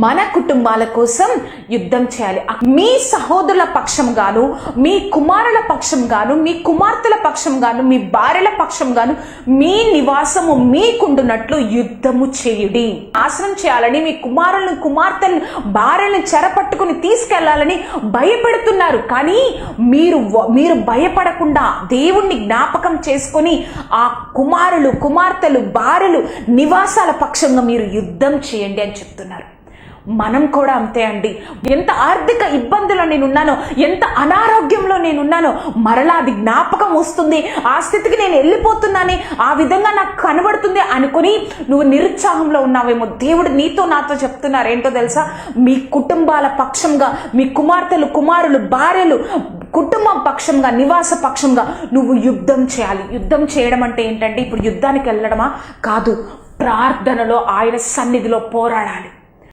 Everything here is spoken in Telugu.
మన కుటుంబాల కోసం యుద్ధం చేయాలి. మీ సహోదరుల పక్షం గాను, మీ కుమారుల పక్షం గాను, మీ కుమార్తెల పక్షం గాను, మీ భార్యల పక్షం గాను మీ నివాసము మీకుండునట్లు యుద్ధము చేయుడి. నాశనం చేయాలని మీ కుమారులను, కుమార్తెలను, భార్యలను చెరపట్టుకుని తీసుకెళ్లాలని భయపెడుతున్నారు. కానీ మీరు భయపడకుండా దేవుణ్ణి జ్ఞాపకం చేసుకొని ఆ కుమారులు, కుమార్తెలు, భార్యలు నివాసాల పక్షంగా మీరు యుద్ధం చేయండి అని చెప్తున్నారు. మనం కూడా అంతే అండి. ఎంత ఆర్థిక ఇబ్బందులో నేనున్నానో, ఎంత అనారోగ్యంలో నేనున్నానో మరలా అది జ్ఞాపకం వస్తుంది. ఆ స్థితికి నేను వెళ్ళిపోతున్నానే, ఆ విధంగా నాకు కనబడుతుంది అనుకుని నువ్వు నిరుత్సాహంలో ఉన్నావేమో. దేవుడు నీతో నాతో చెప్తున్నారు ఏంటో తెలుసా? మీ కుటుంబాల పక్షంగా, మీ కుమార్తెలు, కుమారులు, భార్యలు కుటుంబం పక్షంగా, నివాస పక్షంగా నువ్వు యుద్ధం చేయాలి. యుద్ధం చేయడం అంటే ఏంటంటే ఇప్పుడు యుద్ధానికి వెళ్ళడమా కాదు, ప్రార్థనలో ఆయన సన్నిధిలో పోరాడాలి.